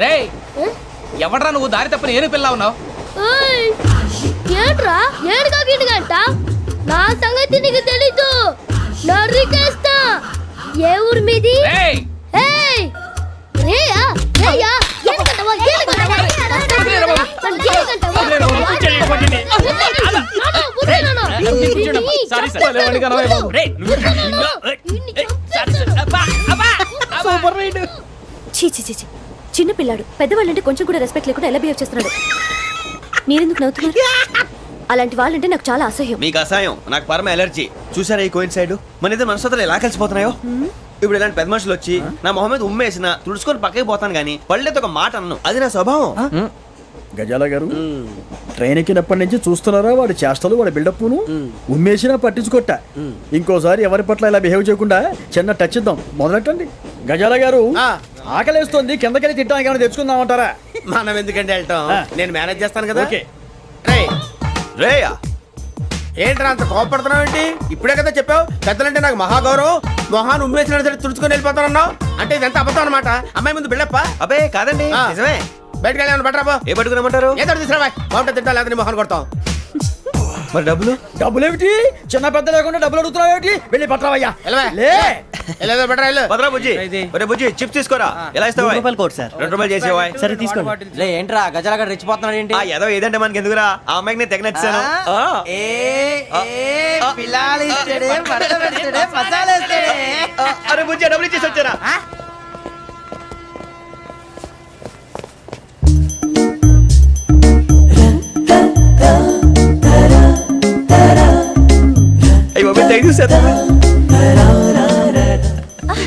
రేయ్ ఎవడ్రా నువ్వు దారి తప్పని ఏను పిల్ల ఉన్నావు? ఏంట్రా ఏడుగా గిడుగంట? నా సంగతి నీకు తెలీదు. నరికేస్తా. ఏ ఊరు మీది? రేయ్ ఏయ్ రేయా రేయా ఏడుగంటవా ఏడుగంటవా చీ చిన్న పిల్లాడు. పెద్దవాళ్ళంటే కొంచెం కూడా రెస్పెక్ట్ లేకుండా ఎలా బిహేవ్ చేస్తున్నాడు. మీరెందుకు నవ్వుతున్నారు? అలాంటి వాళ్ళంటే నాకు చాలా అసహ్యం. మీకు అసహ్యం, నాకు పరమ ఎలర్జీ. చూసారా ఈ కోయిన్సైడ్? మన ఇద్దరు మనసుతో ఎలా కలిసిపోతున్నాయో. ఇప్పుడు ఇలాంటి పెద్ద మనుషులు వచ్చి నా మొహం మీద ఉమ్మేసిన తుడుచుకొని పక్కకి పోతాను కానీ పళ్ళేతో ఒక మాట అన్ను. అది నా స్వభావం. గజాల గారు ట్రైన్ ఎక్కినప్పటి నుంచి చూస్తున్నారా వాడి చేష్టలు, వాడి బిల్డప్ను. ఉమ్మేసినా పట్టించుకోట. ఇంకోసారి ఎవరి పట్ల ఇలా బిహేవ్ చేయకుండా చిన్న టచ్ ఇద్దాం. మొదలెట్టండి. గజాల గారు ఆకలేస్తోంది, కిందకెళ్ళి తిట్టడానికి ఏమైనా తెచ్చుకుందామంటారా? మనం ఎందుకంటే వెళ్తాం, నేను మేనేజ్ చేస్తాను కదా. ఓకే. రేయా ఏంట్రా అంత కోపడుతున్నావు ఏంటి? ఇప్పుడే కదా చెప్పావు పెద్దలంటే నాకు మహాగౌరవం, మొహాన్ని ఉమ్మేసిన సరే తుడుచుకొని వెళ్ళిపోతానన్నావు. అంటే ఇదంతా అబద్ధం అనమాట. అమ్మాయి ముందు బిల్డప్ప. అబ్బే కాదండి, నిజమే. బయటకు వెళ్ళాను బట్రాబో. ఏ పట్టుకురమ్మంటారు? ఏదో తీసుకురా బాగుంటుంది. తింటా లేదా మొహాన్ని కొడతాం. మరి డబ్బులు? డబ్బులేమిటి? చిన్న పెద్ద లేకుండా డబ్బులు అడుగుతున్నావు ఏమిటి? వెళ్ళి పట్టరావయ్యా. వెళ్ళేదో బట్రా వెళ్ళు. భద్రా బుజ్జి, ఒరే బుజ్జి చిప్స్ తీసుకోరా. ఎలా ఇస్తావా? ₹2 చేసేవా? సరే తీసుకోండి. ఏంట్రా గజాల గడ రెచ్చిపోతున్నాడు ఏంటి? ఏదో ఏదంటే మనకి ఎందుకురా, ఆ అమ్మాయికి నేను తెగ నచ్చాను. అరే బుజ్జి డబ్బులు ఇచ్చేసి వచ్చారా?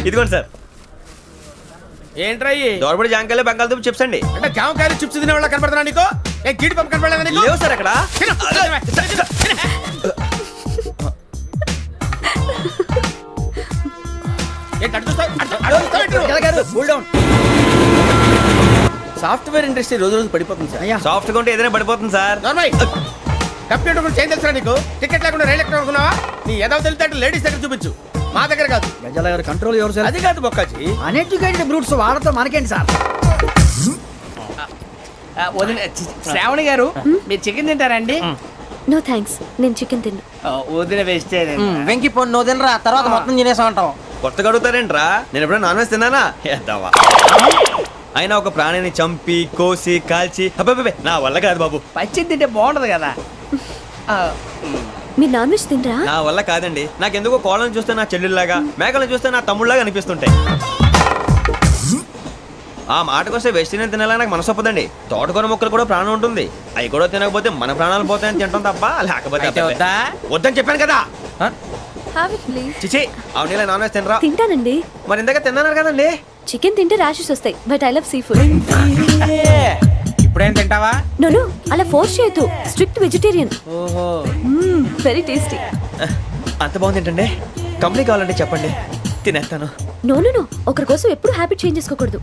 ఇదిగోండి సార్. ఏంట్రా దోరబడి జాంకాయలు బంగాళదుంప చిప్స్ అండి. అంటే జామకాయలు చిప్స్ తినే వాళ్ళ కనపడుతున్నా నీకు? ఏ గీడి పంప కనపడలేదా నీకు? లేవు సార్ అక్కడ. సాఫ్ట్వేర్ ఇండస్ట్రీ రోజు రోజు పడిపోతుంది సార్. సాఫ్ట్ గా ఉంటే ఏదైనా పడిపోతుంది సార్. కంప్యూటర్ గురించి ఏం తెలుసా నీకు? టికెట్ లేకుండా రైలు ఎక్కడ అనుకున్నావా? నీ ఏదో తెలితే లేడీస్ దగ్గర చూపించు, మా దగ్గర కాదు. గజాల గారు కంట్రోల్ ఎవరు సార్? అది కాదు బొక్కాజీ. అన్ఎడ్యుకేటెడ్ బ్రూట్స్ వాడతాం మనకేంటి సార్? శ్రావణి గారు మీరు చికెన్ తింటారండి? నో థ్యాంక్స్, నేను చికెన్ తిన్ను. వదిన వేస్తే వెంకి పొన్ను నువ్వు తినరా, తర్వాత మొత్తం తినేసా ఉంటాం. కొత్తగా అడుగుతారేంట్రా? నేను ఎప్పుడైనా నాన్ వెజ్ తిన్నానా? ఎద్దావా. అయినా ఒక ప్రాణిని చంపి కోసి కాల్చి అబ్బే నా వల్ల కాదు బాబు. పచ్చి తింటే బాగుంటది కదా. మీరు నాన్ వెజ్ తినరా? నా వల్ల కాదండి. నాకెందుకో కోళ్ళని చూస్తే నా చెల్లెళ్ళలాగా, మేకలను చూస్తే నా తమ్ముళ్ళలాగా అనిపిస్తుంటాయి. ఆ మాటకొస్తే వెస్టిరియన్ తినాలని నాకు మనసు ఒప్పదండి. తోటకూర మొక్కలు కూడా ప్రాణం ఉంటుంది. అవి కూడా తినకపోతే మన ప్రాణాలు పోతాయని తింటాం తప్ప లేకపోతే వద్దని చెప్పాను కదా. చిచి అవునీ నాన్ వెజ్ తినరా? తింటానండి. మరి ఇందాక తిన్నాను కదండి. చికెన్ తింటే ర్యాషెస్ వస్తాయి, but I love sea food. ఇప్పుడేం తింటావా? నో అలా ఫోర్స్ చేయొద్దు. Strict vegetarian. ఓహో, వెరీ టేస్టీ. అంత బాగుంది ఏంటండి? కంపెనీ కావాలంటే చెప్పండి, తినేస్తాను. నో ఒకరి కోసం ఎప్పుడు హ్యాబిట్ చేంజ్ చేసుకోకూడదు.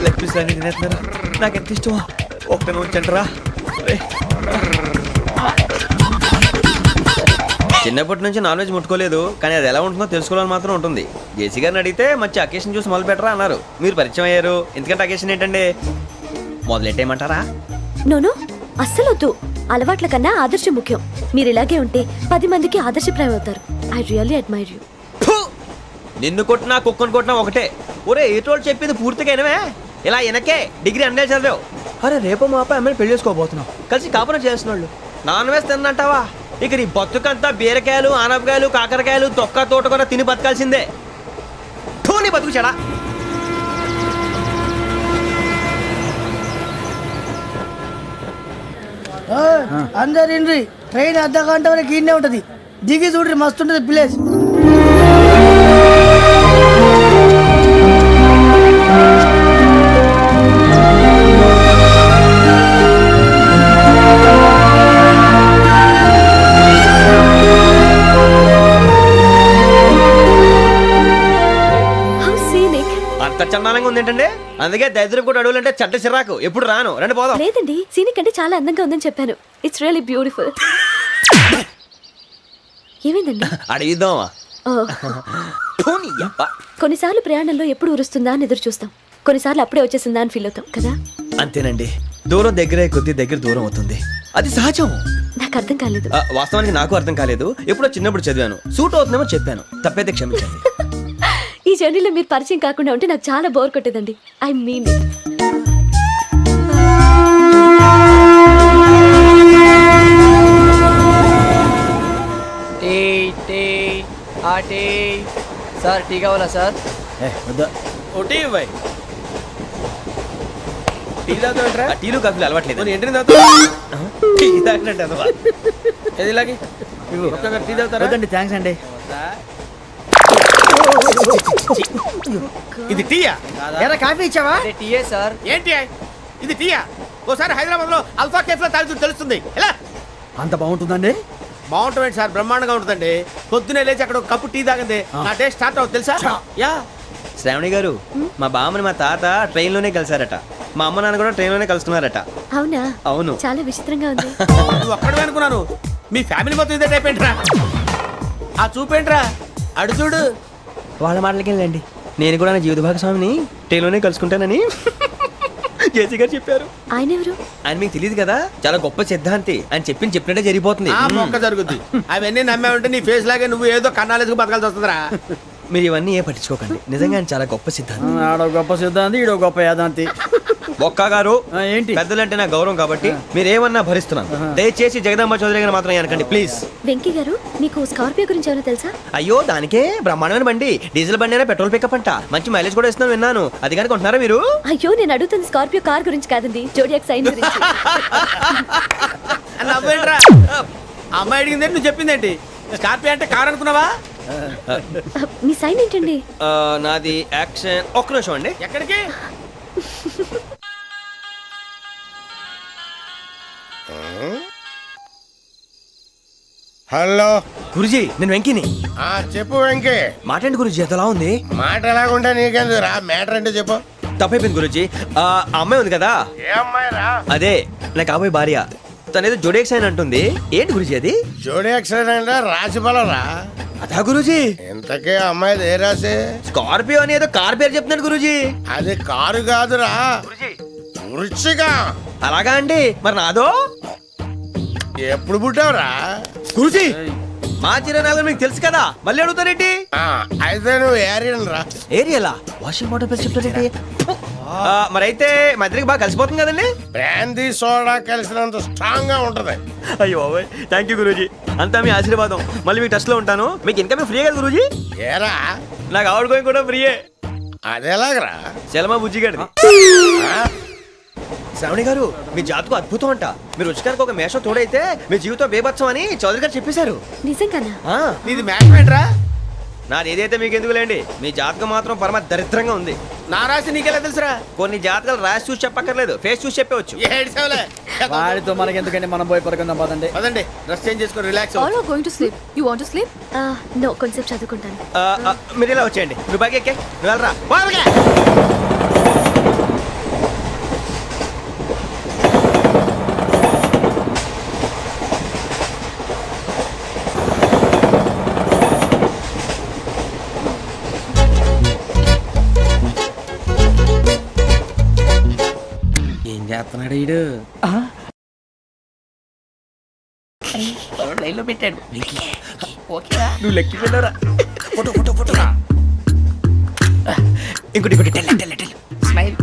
లెగ్ పీస్ అన్ని తినేస్తున్నారు. నాకు ఎంత ఇష్టమో. ఒకటి ఉంచండిరా. చిన్నప్పటి నుంచి నాన్ వెజ్ ముట్టుకోలేదు, కానీ అది ఎలా ఉంటుందో తెలుసుకోవాలని మాత్రం ఉంటుంది. జేసీ గారిని అడిగితే మంచి అకేషన్ చూసి మొదలు పెట్టరా అన్నారు. మీరు పరిచయం అయ్యారు. ఎందుకంటే అకేషన్ ఏంటండి? మొదలెట్టేయమంటారా? నో అస్సలు వద్దు. అలవాట్ల కన్నా ఆదర్శం ముఖ్యం. మీరు ఇలాగే ఉంటే 10 మందికి ఆదర్శప్రాయం అవుతారు. I really admire you. నిన్ను కొట్టినా కుక్కను కొట్టినా ఒకటే. ఒరే ఏటోళ్ళు చెప్పింది పూర్తిగా వినవే. ఇలా వెనకే డిగ్రీ అన్నే చదివావు. అరే రేపు మా అబ్బాయి అమ్మాయిని పెళ్లి చేసుకోబోతున్నావు. కలిసి కాపురం చేస్తున్నాళ్ళు. Non veg తిన్నంటావా? ఇక నీ బతుకంతా బీరకాయలు, ఆనపకాయలు, కాకరకాయలు, తొక్క తోట కూడా తిని బతకాల్సిందే. నీ బతుకు చెడా. అందరు ఇండ్రి, ట్రైన్ అర్ధ గంట వరకు ఇన్నే ఉంటది. దిగి చూడ్రి, మస్తు ఉంటది ప్లేస్. అంత చందానంగా ఉంది ఏంటండి? అందుకే దరిద్రం కూడా అడవులంటే చెడ్డ చిరాకు. ఎప్పుడు రాను. రండి పోదాం. లేదండి, సీనిక్ అంటే చాలా అందంగా ఉందని చెప్పాను. It's really beautiful. ఏమైందండి? అడిగిద్దామా? కొన్నిసార్లు ప్రయాణంలో ఎప్పుడు ఉరుస్తుందా అని ఎదురు చూస్తాం. కొన్నిసార్లు అప్పుడే వచ్చేసిందా అని ఫీల్ అవుతాం కదా. అంతేనండి, దూరం దగ్గరే కొద్ది దగ్గర దూరం అవుతుంది, అది సహజం. నాకు అర్థం కాలేదు. వాస్తవానికి నాకు అర్థం కాలేదు, ఎప్పుడో చిన్నప్పుడు చదివాను, సూట్ అవుతుందేమో చెప్పాను, తప్పైతే క్షమించండి. ఈ జర్నీలో మీరు పరిచయం కాకుండా ఉంటే నాకు చాలా బోర్ కొట్టేదండి. I mean it. Tea tea ఆ టీ సార్ టీ కావాలా సార్? వద్దా. ఒకటి ఇవ్వాయి. టీ తాగుతావేంట్రా? టీలు కాఫీలు అలవాట్లేదు. ఏంటి తాగుతావు? టీ తాగినట్టు అదవా. ఏది ఇలాగే ఒక్కొక్క టీ తాగుతారా? వద్దండి, థ్యాంక్స్ అండి. ఇది టీయా? ఎరా కాఫీ ఇచ్చావా? టీయే సార్. ఏంటి ఇది టీయా? ఓసారి హైదరాబాద్ లో అల్ఫా కేఫ్ లో తాగుతూ తెలుస్తుంది. ఎలా అంత బాగుంటుందండి? బాగుంటుంది సార్, బ్రహ్మాండంగా ఉంటుందండి. పొద్దునే లేచి అక్కడ ఒక కప్పు టీ తాగింది నా డే స్టార్ట్ అవుతుంది తెలుసా? యా. శ్రావణి గారు, మా బామ్మని మా తాత ట్రైన్ లోనే కలిసారట, మా అమ్మ నాన్న కూడా ట్రైన్ లోనే కలుస్తున్నారట. అవునా? అవును. చాలా విచిత్రంగా ఉంది. నువ్వు ఒక్కడే అనుకున్నాను, మీ ఫ్యామిలీ మొత్తం ఇదే టైప్ ఏంట్రా? ఆ చూపేంట్రా, అడు చూడు. వాళ్ళ మాటలకి వెళ్ళండి, నేను కూడా నా జీవిత భాగస్వామిని ట్రైన్ లోనే కలుసుకుంటానని జేసీ గారు చెప్పారు. ఆయన ఎవరు? ఆయన మీకు తెలియదు కదా, చాలా గొప్ప సిద్ధాంతి అని చెప్పినట్టే జరిగిపోతుంది. ఆ మొక్క జరుగుద్ది. అవన్నీ నమ్మే ఉంటే నీ ఫేస్ లాగే నువ్వు ఏదో కన్నాలేసుకు బతకాల్సి వస్తుందిరా. మీరు ఇవన్నీ ఏ పట్టించుకోకండి, నిజంగా ఆయన చాలా గొప్ప సిద్ధాంతి. ఆడో గొప్ప సిద్ధాంతి, ఈడో గొప్ప యాదాంతి. ఒక్క గారు, ఏంటి? పెద్దలంటే నా గౌరవం కాబట్టి మీరు ఏమన్నా భరిస్తున్నాను. దయచేసి జగదాంబ చౌదరి గారు మాత్రం అనకండి ప్లీజ్. వెంకీ గారు, మీకు స్కార్పియో గురించి ఏమైనా తెలుసా? అయ్యో, దానికే బ్రహ్మాండమైన బండి, డీజిల్ బండి అయినా పెట్రోల్ పికప్ అంట, మంచి మైలేజ్ కూడా ఇస్తున్నాను విన్నాను. అది కానీ కొంటున్నారా మీరు? అయ్యో, నేను అడుగుతుంది స్కార్పియో కార్ గురించి కాదండి, జోడియాక్ సైన్ గురించి. నవ్వేంట్రా? అమ్మాయి అడిగిందేంటి, నువ్వు చెప్పిందేంటి? స్కార్పియో అంటే కార్ అనుకున్నావా? మీ సైన్ ఏంటండి? నాది యాక్షన్. ఒక్క నిమిషం అండి. ఎక్కడికి? హలో గురుజీ, నేను వెంకిని. చెప్పు వెంకీ. మాట్లాడండి గురుజీ, ఎంతలా ఉంది? మాట ఎలాగుంటా నీకెందుకు రా, మ్యాటర్ అంటే చెప్పు. తప్పైపోయింది గురుజీ. ఆ అమ్మాయి ఉంది కదా, ఏ అమ్మాయి రా? అదే నా కాబోయే భార్య, తనేదో జోడేక్స్ అని అంటుంది. ఏంటి గురుజీ అది? జోడి యాక్సిడెంట్ రాసి రా. అదా గురుజీ? ఇంతకే అమ్మాయి ఏ రాసి? స్కార్పియో అని ఏదో కార్ పేరు చెప్తున్నాడు గురుజీ. అది కారు కాదురా, వృచ్చిక. అలాగా అండి, మరి నాదో? ఎప్పుడు పుట్టావురా? గురుజీ, మా చిరనాలు మీకు తెలుసు కదా, మళ్ళీ అడుగుతారేంటి? అయితే నువ్వు ఏరియన్ రా. ఏరియలా? వాషింగ్ వాటర్ పేరు చెప్తారేంటి? మరైతే మా ఇద్దరికి బాగా కలిసిపోతుంది కదండి. బ్రాందీ సోడా కలిసినంత స్ట్రాంగ్ గా ఉంటది. అయ్యో థ్యాంక్ యూ గురూజీ, అంతా మీ ఆశీర్వాదం. మళ్ళీ మీకు టచ్ లో ఉంటాను. మీకు ఇన్కమ్ ఫ్రీ కదా గురూజీ? ఏరా, నాకు ఆవిడ గోయింగ్ కూడా ఫ్రీయే. అదేలాగరా? చలమా బుజ్జి గారిది. శ్రావణి గారు, మీ జాతకు అద్భుతం అంట. మీరు రుచికారికి ఒక మేషం తోడైతే మీ జీవితం బేబత్సం అని చౌదరి గారు చెప్పేశారు. నిజంగానా? నీది మ్యాచ్ ఏంట్రా? నాది ఏదైతే మీకు ఎందుకులేండి, మీ జాతకం మాత్రం పరమ దరిద్రంగా ఉంది. నా రాసి నీకెలా తెలుసురా? కొన్ని జాతకాలు రాసి చూసి చెప్పక్కర్లేదు, ఫేస్ చూసి చెప్పవచ్చు. ఏడ్చావులే. వాడితో మనకి ఎందుకండి, మనం పోయి పడుకుందాం పదండి. పదండి, డ్రెస్ చేంజ్ చేసుకొని relax All are going to sleep. You want to sleep? No, కొంచెం చదువుకుంటాను. మీరు ఇలా వచ్చేయండి. నువ్వు బాగా ఎక్కే, నువ్వు వెళ్ళరా. బాగా ఏం చేస్తున్నాడు వీడు? లైన్ లో పెట్టాడు. ఓకేరా? నువ్వు లెక్కి వెళ్ళరా. Photo photo photo. ఇంకోటి ఇంకోటి టెల్. స్మైల్.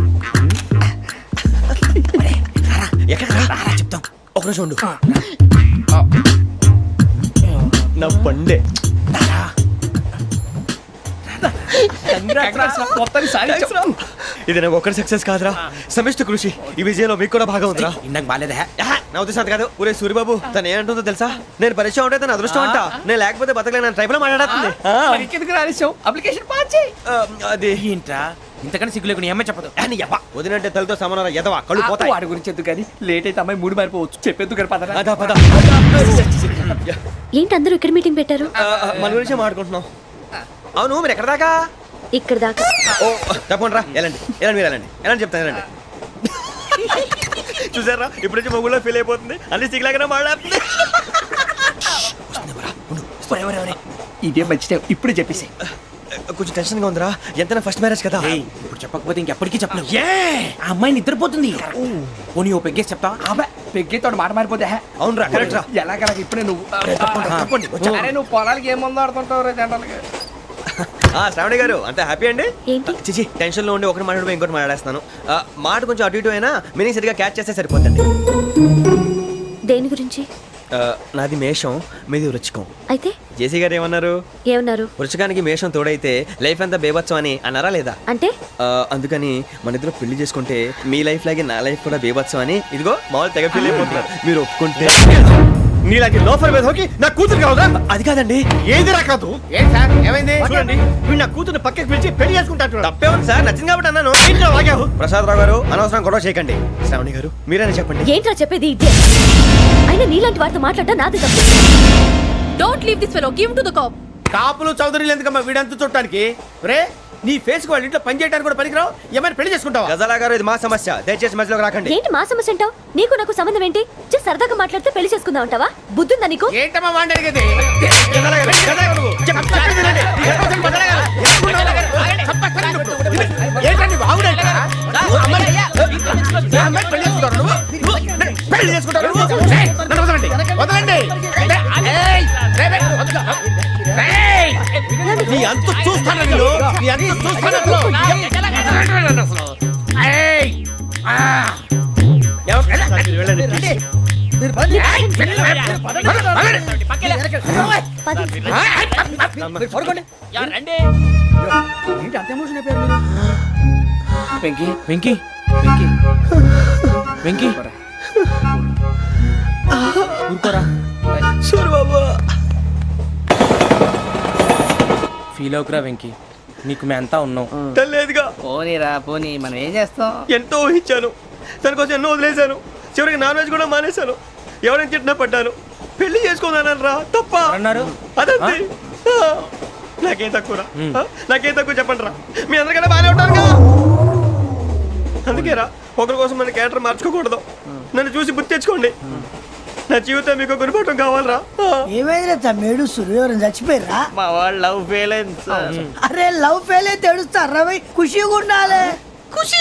ఎక్కడ రా చెప్తాం. ఒక నిమిషం ఉండు. నా పండే. మొత్తాన్ని సాధించాం. ఇది నాకు ఒక్కరి సక్సెస్ కాదురా, సమిష్టి కృషి. ఈ విజయంలో మీకు కూడా భాగం ఉందిరా. ఇందాక బాలేదా? నా ఉద్దేశం కాదు. ఊరే సూరిబాబు, తను ఏమంటుందో తెలుసా? నేను పరిచయం ఉంటే తన అదృష్టం అంట, నేను లేకపోతే బతకలేను ట్రైబ్ లో మాట్లాడుతుంది. మరి ఇంకెందుకు రాలేసావు? అప్లికేషన్ పాస్ చేయి. అది ఏంట్రా ఇంతకన్నా సిగ్గు లేకుండా ఏమై చెప్పదు. వదినంటే తలతో సమానం ఎదవా, కళ్ళు పోతాయి. వాడి గురించి ఎందుకు కానీ, లేట్ అయితే అమ్మాయి మూడు మారిపోవచ్చు. చెప్పేందుకు కానీ పదరా. అదా పద. ఏంటి అందరూ ఇక్కడ మీటింగ్ పెట్టారు? మన గురించే మాట్లాడుకుంటున్నాం. అవును, మీరు ఎక్కడ దాకా? ఇక్కడ దాకా. ఓ తప్పకుండా రా, వెళ్ళండి వెళ్ళండి, మీరు వెళ్ళండి వెళ్ళండి, చెప్తాను వెళ్ళండి. చూసారా, ఇప్పుడు నుంచి మొగుల్లో ఫీల్ అయిపోతుంది, అన్ని సిగ్లాగానే మాట్లాడుతుంది. ఇదే మంచి టైం, ఇప్పుడు చెప్పేసి. కొంచెం టెన్షన్ గా ఉందిరా ఎంతైనా ఫస్ట్ మ్యారేజ్ కదా. ఇప్పుడు చెప్పకపోతే ఇంకెప్పటికీ చెప్పలేవు. ఆ అమ్మాయి నిద్రపోతుంది. పోనీ ఓ పెగ్గేసి చెప్తా. పెగ్గితో మాట మారిపోతే అవునరా కరెక్ట్ రా. ఎలాగలా ఇప్పుడే నువ్వు అరే నువ్వు పొలాలకి ఏం ముందు ఆడుతుంటావు రే జనరల్గా. శ్రావణి గారు అంత హ్యాపీ అండి? ఏంటి? చిచి టెన్షన్ లో ఉండి ఒకటి మాట్లాడిపోయి ఇంకోటి మాట్లాడేస్తాను. మాట కొంచెం అటు ఇటు అయినా మీనింగ్ సరిగా క్యాచ్ చేస్తే సరిపోతుంది. దేని గురించి? నాది మేషం, మీది వృచ్చికం. అయితే జేసీ గారు ఏమన్నారు? ఏమన్నారు? వృచ్చికానికి మేషం తోడైతే లైఫ్ అంతా బేబత్సం అని అన్నారా లేదా? అంటే అందుకని మన ఇద్దరు పెళ్లి చేసుకుంటే మీ లైఫ్ లాగే నా లైఫ్ కూడా బేబత్సం అని ఇదిగో మామూలు తెగ పెళ్లి అయిపోతున్నారు. మీరు ఒప్పుకుంటే నీలాంటి లోఫర్ మీద హోకి నా కూతురు కావదా? అది కాదండి. ఏది రాకాదు. ఏం సార్ ఏమైంది? చూడండి వీడు నా కూతురు పక్కకి పిలిచి పెళ్లి చేసుకుంటాడు. తప్పే ఉంది సార్, నచ్చింది కాబట్టి అన్నాను. ప్రసాద్ రావు గారు అనవసరం గొడవ చేయకండి. శ్రావణి గారు మీరైనా చెప్పండి. ఏంట్రా చెప్పేది? ఇదే అయినా నీలాంటి వారితో మాట్లాడటం నాది తప్పు. Don't leave this fellow. Give him to the cop. కాపులు చౌదరులు ఎందుకమ్మా వీడంతా చూడటానికి? రే నీ ఫేస్ కు వాళ్ళ ఇంట్లో పని చేయడానికి కూడా పనికిరావు. ఏమైనా పెళ్లి చేసుకుంటావా? గజాలా గారు ఇది మా సమస్య, దయచేసి మధ్యలోకి రాకండి. ఏంటి మా సమస్య అంటావు? నీకు నాకు సంబంధం ఏంటి? జస్ట్ సరదాగా మాట్లాడితే పెళ్లి చేసుకుందాం అంటావా? బుద్ధుందా నీకు? ఏంటమ్మా వాడిని అడిగేది? ఏంటండి బాగుండంట పెళ్లి చేసుకుంటారు. వదలండి. నీ అంత చూస్తాను నేను. నీ అంత చూస్తాను అసలు. వెంకీ వెంకీ వెంకీ వెంకీ ఊరుకోరా. ఫీల్ అవుకురా వెంకీ, నీకు మేమంతా ఉన్నాం. తెలియదుగా. పోనీరా పోనీ, మనం ఏం చేస్తాం? ఎంతో ఊహించాను, దానికోసం ఎన్నో వదిలేశాను. చివరికి నాన్ వెజ్ కూడా మానేశాను. ఎవరైనా తిట్టినా పడ్డాను. పెళ్లి చేసుకున్నాను రా, తప్ప అన్నారు. అదంతే. నాకేం తక్కువరా? నాకేం తక్కువ చెప్పండి రా. మీ అందరికన్నా బాగానే ఉంటారు కదా. అందుకేరా ఒకరి కోసం మన క్యారెక్టర్ మార్చుకోకూడదు. నన్ను చూసి గుర్తు తెచ్చుకోండి. నా జీవితం మీకు గురిపటం కావాలరా. ఏమైందిరా తమ్మేడు సూర్యవరం చచ్చిపోయిరా? మా వాళ్ళు లవ్ ఫెయిల్ అయింది సార్. అరే లవ్ ఫెయిల్ అయితే ఏడుస్తారా భయ్? ఖుషిగా ఉండాలి. ఖుషి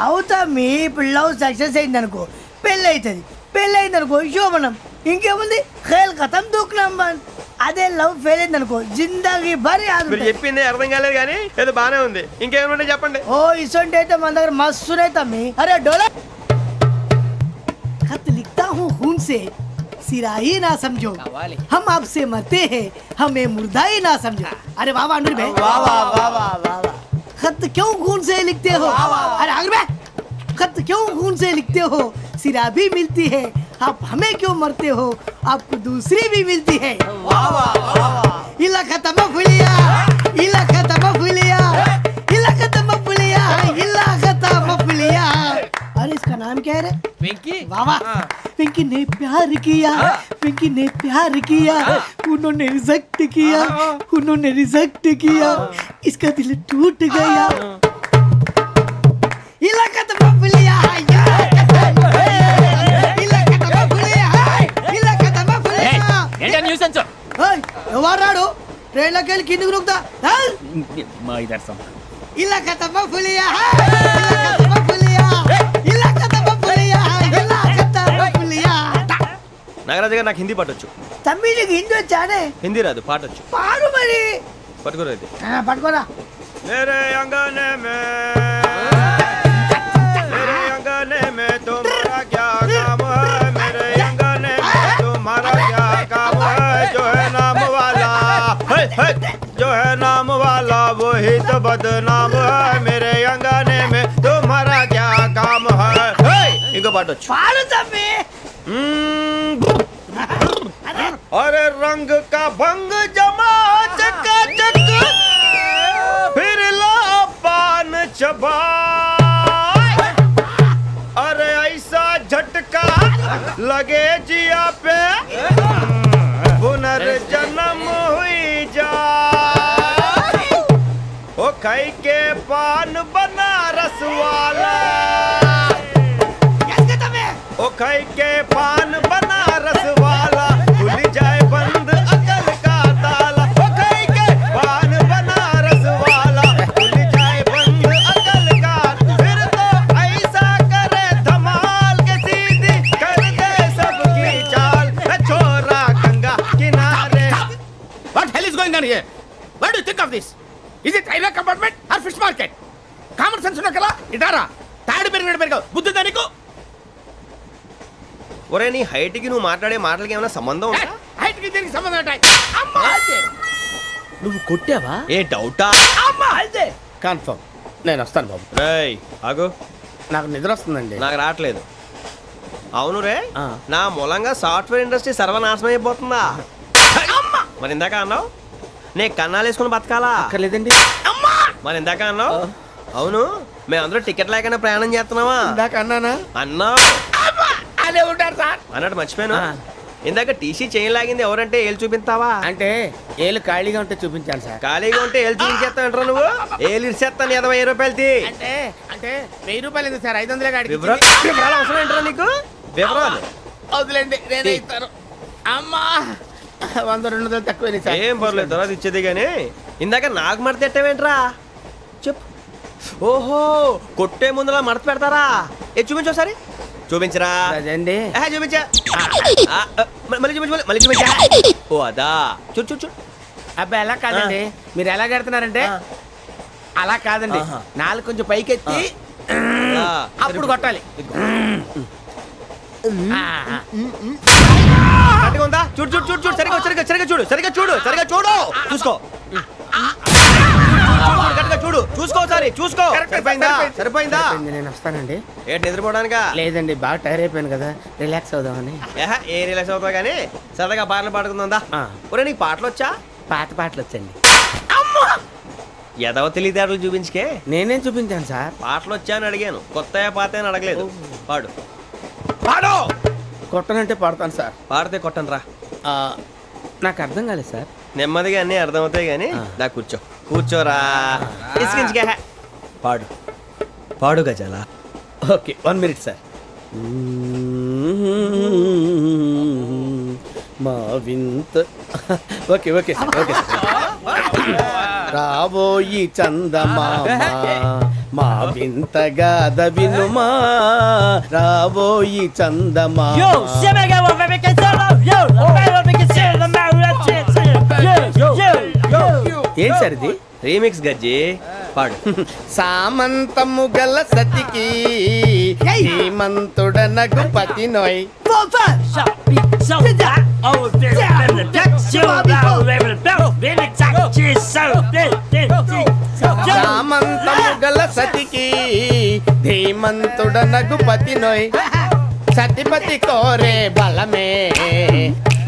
అవుతా. మీ ఇప్పుడు లవ్ సక్సెస్ అయింది అనుకో పెళ్ళి అవుతుంది. పెళ్ళి అయింది అనుకో శోభనం. ఇంకేముంది ఖేల్ కథం దూకునాం బాన్. అదే లవ్ ఫెయిల్ అయింది అనుకో జిందాగీ భారీ మీరు చెప్పింది అర్థం కాలేదు కానీ ఏదో బానే ఉంది. ఇంకేమంటే చెప్పండి. ఓ ఇసొంటి అయితే మన దగ్గర మస్తునే తమ్మి. అరే డోలా खत लिखता हूँ खून से सिरा ही ना समझो, हम आपसे मरते हैं हमें मुर्दा ही ना समझो. अरे वाह वाह अनुर भाई, वाह वाह वाह वाह वाह. खत क्यों खून से लिखते हो? अरे अनुर भाई, खत क्यों खून से लिखते हो? सिरा भी मिलती है, आप हमें क्यों मरते हो? आपको दूसरी भी मिलती है. वाह वाह वाह. इला खत्म फुलिया, इला खत्म फुलिया, इला खत्म फुलिया, इला खत्म फुलिया. अरे इसका नाम क्या है रे? వెంకీ वाह पिंकी ने प्यार किया, पिंकी ने प्यार किया, उन्होंने रिजेक्ट किया, उन्होंने रिजेक्ट किया, इसका दिल टूट गया. इलाका तो बबलिया है, इलाका तो बबलिया है, इलाका तो बबलिया. ఏంటా న్యూసెన్స్? ओए ఎవరు రాడు? ట్రైన్ లోకి వెళ్ళి కిందికి నొక్కుతా. మా ఇదర్సం इलाका तो बबलिया है, इलाका तो बबलिया, इलाका तो बबलिया, इलाका तो बबलिया. నాగరాజు గారు నాకు హిందీ పాటొచ్చు. తమ్మి నీకు హిందీ వచ్చానే? హిందీ రాదు, పాటొచ్చు. పాడు మరి. పట్టుకోరు అయితే. పట్టుకోరా. मेरे अंगने में तुम्हारा क्या काम है? मेरे अंगने में तुम्हारा क्या काम है? जो है नाम वाला जो है नाम वाला वही तो बदनाम है. मेरे अंगने में तुम्हारा क्या काम है? इनको पाटो पाड़ो तम्मी. अरे रंग का भंग जमा चकाचक फिर ला पान चबा. अरे ऐसा झटका लगे जिया पे पुनर्जन्म हुई जा. ओ खाई के पान बनारस वाला, ओ खाई के पान बनारस वाला खुल जाए बंद अकल का ताला. ओ खाई के पान बनारस కామన్ సెన్స్ ఉన్నా కదా ఇటారా తాడు పెరిగినట్టు పెరిగావు బుద్ధి దానికి ఒరే నీ హైట్ కి నువ్వు మాట్లాడే మాటలకి ఏమైనా సంబంధం ఉందా? హైట్ కి దీనికి సంబంధం ఉంటాయి అమ్మా అదే నువ్వు కొట్టావా ఏ డౌటా? అమ్మా అదే కన్ఫర్మ్ నేను వస్తాను బాబు రేయ్ ఆగు, నాకు నిద్ర వస్తుందండి నాకు రావట్లేదు. అవును రే, ఆ. నా మూలంగా సాఫ్ట్వేర్ ఇండస్ట్రీ సర్వనాశనం అయిపోతుందా? మరి ఇందాక అన్నావు నే కన్నాలు వేసుకుని బతకాలా? అక్కర్లేదండి మరి ఇందాక అన్నావు అవును మేమందరూ టికెట్ లేకుండా ప్రయాణం చేస్తున్నావా ఇందాక అన్నానా అన్నావు. అదే ఉంటారు సార్ అన్నట్టు మర్చిపోయాను, ఆ. ఇందాక టీసీ చేయి లాగింది ఎవరంటే ఏళ్ళు చూపిస్తావా? అంటే ఏళ్ళు ఖాళీగా ఉంటే చూపించాను సార్ ఖాళీగా ఉంటే ఏళ్ళు చూపించేస్తానంటారా నువ్వు? ఏళ్ళు ఇచ్చేస్తాను 20 రూపాయలది. అంటే అంటే 1000 రూపాయలు ఎందుకు సార్ 500 కాడికి వివరాలు అవసరం ఏంటరా నీకు? వివరాలు వదిలేండి నేనే ఇస్తాను అమ్మా 100-200 తక్కువ సార్ ఏం పర్లేదు తర్వాత ఇచ్చేది కానీ ఇందాక నాకు మడత పెట్టావేంట్రా చెప్పు. ఓహో కొట్టే ముందులా మడత పెడతారా? ఏ చూపించు ఒకసారి చూపించరా. అదండి చూపించా మళ్ళీ చూపించు మళ్ళీ చూపించా. ఓ అదా చూడు చూడు చూడు. అబ్బాయి ఎలా కాదండి మీరు ఎలా కడుతున్నారంటే అలా కాదండి ఆహా. నాలుగు కొంచెం పైకెత్తి అప్పుడు కొట్టాలి కరెక్ట్గా ఉందా? చూడు చూడు చూడు చూడు సరిగా సరిగా సరిగా చూడు సరిగా చూడు సరిగా చూడు చూసుకో కరెక్ట్గా చూడు చూసుకో ఒకసారి చూసుకో. సరిపోయిందా? సరిపోయిందా? నేను వస్తానండి ఏంటి నిద్రపోవడానికా? లేదండి బాగా టైర్ అయిపోయాను కదా రిలాక్స్ అవుదామని ఏ రిలాక్స్ అవుతావు కానీ సరదాగా పాటలు పాడుకుందా? ఆ. ఒరే నీకు పాటలు వచ్చా? పాత పాటలు వచ్చండి ఎదవ తెలివితేటలు చూపించుకే. నేనేం చూపించాను సార్ పాటలు వచ్చా అని అడిగాను, కొత్త పాత అని అడగలేదు. పాడు పాడు. కొట్టనంటే పడతాను సార్ పాడితే కొట్టను రా. నాకు అర్థం కాలేదు సార్ నెమ్మదిగా అన్నీ అర్థమవుతాయి కానీ దా కూర్చో కూర్చోరా. ఇసుకించుకే. పాడు పాడు గజాల. ఓకే 1 మినిట్ సార్ మా వింత ఓకే ఓకే సార్ ఓకే రాబోయి చందమామ మా వింతగా వినుమా రాబోయి చందమామ ఏం సార్ ఇది రీమిక్స్ గజ్జి. పాడు. సామంతము గల సతికి హేమంతుడనగు పతి నోయ్ సామంతము గల సతికి ధీమంతుడనగు పతి నోయ్ సతిపతి కోరే బలమే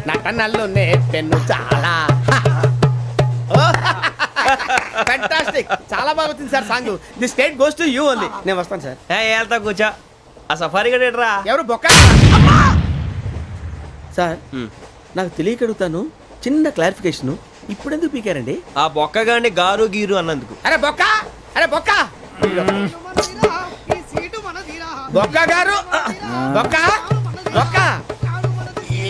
నటనలు నేర్పెను చాలా ఫ్యాంటాస్టిక్ చాలా బాగా వచ్చింది sir song the state goes to you only నేను వస్తాను సార్ వెళ్తా కూర్చో. ఆ సఫారీ గడేట్రా. ఎవరు బొక్క సార్ నాకు తెలియక అడుగుతాను చిన్న క్లారిఫికేషన్ ఇప్పుడు ఎందుకు పీకారండి ఆ బొక్కగాండి గారు గీరు అన్నందుకు. అరే బొక్క అరే బొక్క బొక్క గారు బొక్క బొక్క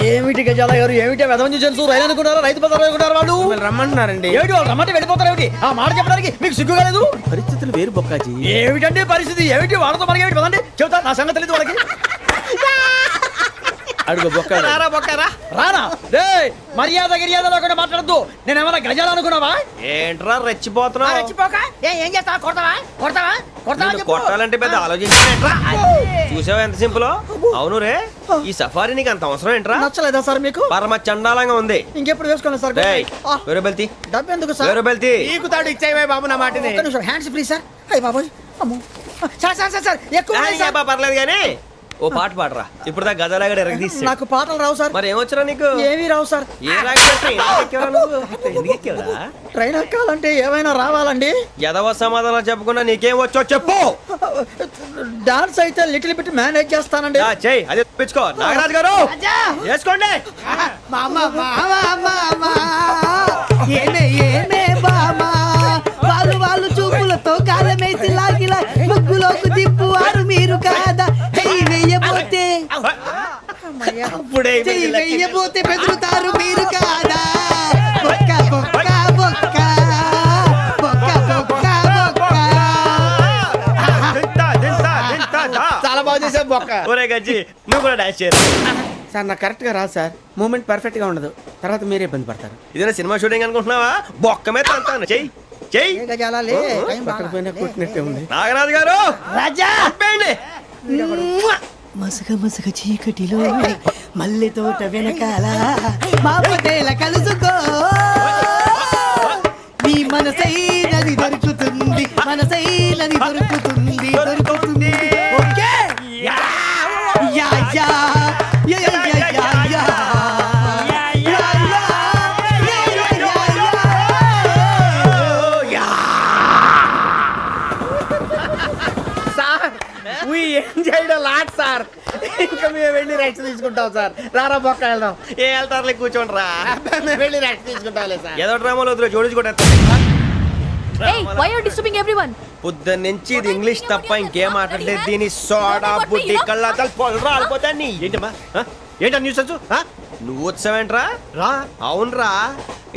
ఏమిటి గజాల గారు ఏమిటి వెదవం చూసాను రైలు అనుకున్నారా రైతు బజార్ అనుకున్నారు వాళ్ళు మిమ్మల్ని రమ్మంటున్నారండి ఏమిటి వాళ్ళు రమ్మంటే వెళ్ళిపోతారు ఏమిటి ఆ మాట చెప్పడానికి మీకు సిగ్గు కాలేదు? పరిస్థితులు వేరు బొక్కాజీ ఏమిటండి పరిస్థితి ఏమిటి వాళ్ళతో మనకి ఏమిటి పదండి చెబుతా నా సంగతి తెలియదు వాళ్ళకి. అడుగు బొక్క రారా బొక్కరా. రానా రే మర్యాద గిర్యాద లేకుండా మాట్లాడద్దు. నేను ఏమైనా గజాలు అనుకున్నావా? ఏంట్రా రెచ్చిపోతున్నావు? ఏం చేస్తా కొడతావా కొడతావా నిన్ను కొట్టాలంటే పెద్ద ఆలోచించానేంట్రా. చూసావా ఎంత సింపుల్. అవును రే ఈ సఫారీ నీకు అంత అవసరం ఏంట్రా? నచ్చలేదా సార్ మీకు? పరమ చండాలంగా ఉంది. ఇంకెప్పుడు వేసుకోండి సార్. డేయ్, వేరే బెల్తి డబ్బు ఎందుకు సార్? వేరే బెల్తి. నీకు తాడు ఇచ్చాయి బాబు నా మాటని ఒక్క నిమిషం హ్యాండ్స్ ఫ్రీ సార్. అయ్యి బాబోయ్ అమ్మో సార్ సార్ సార్ సార్ ఎక్కువ ఉన్నాయి సార్. పర్లేదు కానీ ఓ పాట పాడరా. ఇప్పుడు దా గదలాగడ ఎరగ తీసి. నాకు పాటలు రావు సార్. మరి ఏమొచ్చరా నీకు? ఏమీ రావు సార్. ఏ ఎందుకు ఎక్కేవరా? ట్రైన్ ఎక్కాలంటే ఏమైనా రావాలండి. ఎదవ సమాధానం చెప్పకుండా నీకేం వచ్చో చెప్పు. డాన్స్ అయితే లిటిల్ బిట్ మేనేజ్ చేస్తానండి. చెయ్యి అదే తెప్పించుకో. నాగరాజు గారు వేసుకోండి. మామా మామా మామా ఏనే ఏనే బామా వాళ్ళు వాళ్ళు చూపులతో కాలమేసి లాగిలా ముగ్గులోకి తిప్పువారు మీరు కాదా చెయ్యి వెయ్యబోతే చెయ్యి వెయ్యబోతే బెదురుతారు మీరు కాదా బొక్క బొక్క బొక్క బొక్క బొక్క బొక్క చాలా బాగా చేసావు బొక్క ఒరే గజ్జి నువ్వు కూడా డాన్స్ చేయరు. సార్ నాకు కరెక్ట్ గా రాదు సార్ మూమెంట్ పర్ఫెక్ట్ గా ఉండదు తర్వాత మీరే ఇబ్బంది పడతారు. ఇదేనా సినిమా షూటింగ్ అనుకుంటున్నావా? బొక్క మీద అంటాను చెయ్యి. చెయ్యి. పక్కన పోయినా కొట్టినట్టే ఉంది. నాగరాజు గారు రాజా చంపేయండి. మసక మసక చీకటిలో మల్లె తోట వెనకాల బాపతేల కలుసుకో నీ మనసైనది దొరుకుతుంది మనసైనది దొరుకుతుంది దొరుకుతుంది okay yeah yeah yeah yeah yeah yeah yeah sir we enjoyed a lot, sir. ఇంకా మేము వెళ్ళి రెస్ట్ తీసుకుంటాం సార్. రారా బొక్క వెళ్దాం. ఏ వెళ్తారులే, కూర్చోండి రా. మేము వెళ్ళి రెస్ట్ తీసుకుంటాంలే సార్. ఏదో డ్రామాలో వద్దు, జోడించుకుంటా. Hey, why are you disturbing everyone? పొద్దున్న నుంచి ఇది ఇంగ్లీష్ తప్ప ఇంకేం మాట్లాడలేదు. దీని సోడా బుద్ధి కళ్ళ పొలరా అల్పోతాన్ని. ఏంటమ్మా ఏంటా న్యూస్ వచ్చు? నువ్వు వచ్చావేంట్రా? రా. అవునరా,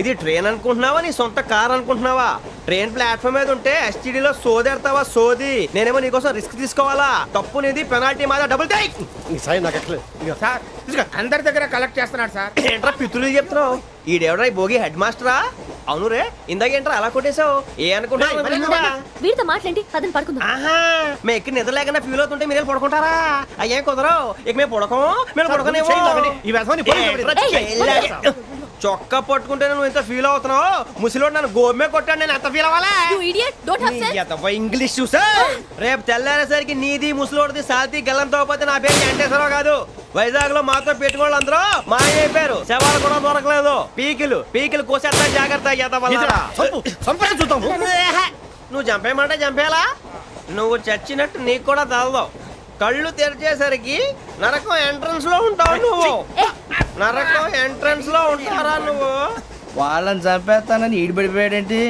ఇది ట్రైన్ అనుకుంటున్నావా నీ సొంత కార్ అనుకుంటున్నావా? ట్రైన్ ప్లాట్ఫామ్ మీద ఉంటే ఎస్టీడీలో సోదేడతావా సోది? నేనేమో నీకోసం రిస్క్ తీసుకోవాలా? తప్పు నీది, పెనాల్టీ మాదా, డబుల్ టై. నాకు ఎట్లేదు సార్. అందరి దగ్గర కలెక్ట్ చేస్తున్నాడు సార్. ఏంట్రా పితులు చెప్తున్నావు? ఈడెవడ్రా ఈ భోగి హెడ్ మాస్టరా? అవును రే, ఇందాకేంట్రా అలా కొట్టేశావు? ఏ అనుకుంటున్నా? వీరితో మాట్లాడి అతను పడుకుందాం. ఆహా, మేము ఎక్కడ నిద్ర లేకుండా ఫీల్ అవుతుంటే మీరు పడుకుంటారా? అయ్యేం కుదరవు. ఇక మేము పడకం, మేము పడకనేమో. చొక్కా పట్టుకుంటే నువ్వు ఎంత ఫీల్ అవుతున్నావు? ముసలివాడు నన్ను గోమే కొట్టాడు, నేను ఎంత ఫీల్ అవ్వాలా? You idiot! Don't have sense. English చూసా. రేపు తెల్లారేసరికి నీది ముసలోడిది సాతి గల్లంతో పోతే నా పేరు వెంకటేశ్వరరావు కాదు. వైజాగ్ లో మాతో పెట్టుకోళ్ళు అందరూ మాయైపోయారు. శవాలు కూడా దొరకలేదు. పీకిలు కోసేస్తా, జాగ్రత్త. నువ్వు చంపేయమంటే చంపేలా? నువ్వు చచ్చినట్టు నీకు కూడా తగదు. కళ్ళు తెరిచేసరికి నరకం ఎంట్రన్స్ లో ఉంటావు నువ్వు. నరకం ఎంట్రన్స్ లో ఉంటారా నువ్వు? వాళ్ళని చంపేస్తానని ఈడిపడిపోయాడేంటి?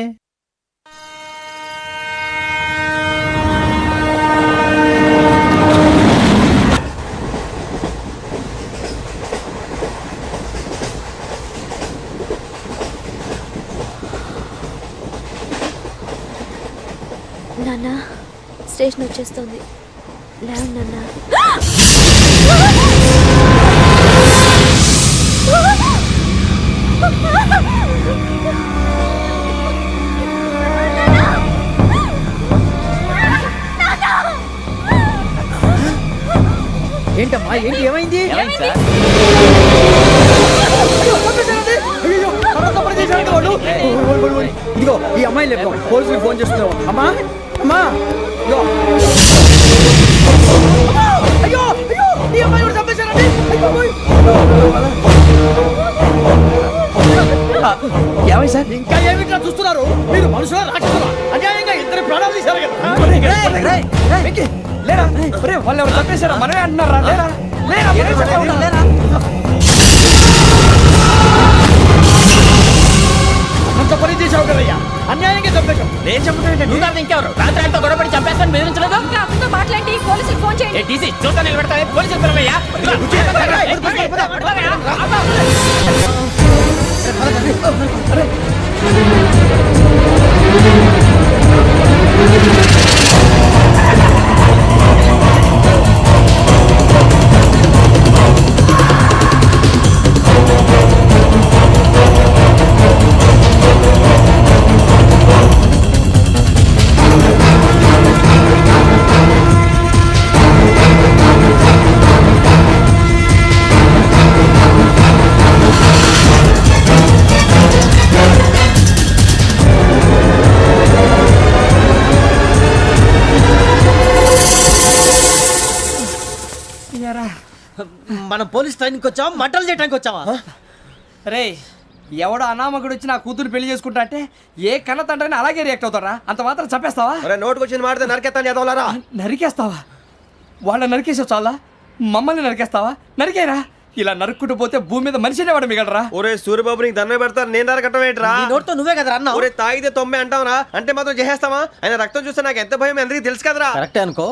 నాన్న స్టేషన్ వచ్చేస్తుంది. లేవు నాన్న. ఏంటమ్మా ఏంటి ఏమైంది? ఇదిగో ఈ అమ్మాయి లేదు, పోలీసులకు ఫోన్ చేస్తున్నావు. అమ్మా అమ్మా ఇదిగో. అయ్యో అయ్యో ఈ అమ్మాయి కూడా చంపేశారండి. ఏమై సార్? ఇంకా ఏమిట్లా చూస్తున్నారు? మీరు మనుషుల రాక్షసులా? అన్యాయంగా ఇద్దరు ప్రాణాలు తీశారు కదా. లేరా వాళ్ళు ఎవరు చంపేశారా? మనమే అంటున్నారా? లేరా లేరా అంత పని చేసావు కదయ్యా, అన్యాయంగా చంపేశావు. నేను చంపుతానంటే నువ్వు కాదు ఇంకెవరు? రాత్రి ఆయనతో గొడవపడి చంపేస్తాను బెదిరించలేదు. ఇంకా అతనితో మాట్లాడి పోలీసులకు ఫోన్ చేయండి. టీసీ చూస్తా నిలబెడతా. పోలీసులు పిలవయ్యా. మనం పోలీస్ ట్రైనింగ్ వచ్చావా, మంటలు చేయడానికి వచ్చావా? రే, ఎవడో అనామకుడు వచ్చి నా కూతురు పెళ్లి చేసుకుంటా అంటే ఏ కన్న తండ్రిని అలాగే రియాక్ట్ అవుతారా? అంత మాత్రం చంపేస్తావా? నోటుకు వచ్చింది మాడితే నరకెత్తాను చదవాలరా. నరికేస్తావా? వాళ్ళ నరికేసావు చాలా, మమ్మల్ని నరికేస్తావా? నరికేరా? ఇలా నరుక్కుంటూ పోతే భూమి మీద మనిషినే వాడు మిగలరా? ఒరే సూర్యబాబు నీకు దండం పెడతారు, నేను నరకటం ఏంట్రా? నోటితో నువ్వే కదా అన్నా. ఒరే తాగితే 90 అంటావురా, అంటే మాత్రం చేసేస్తావా? ఆయన రక్తం చూస్తే నాకు ఎంత భయం అందరికీ తెలుసు కదరా. కరెక్టే అనుకో,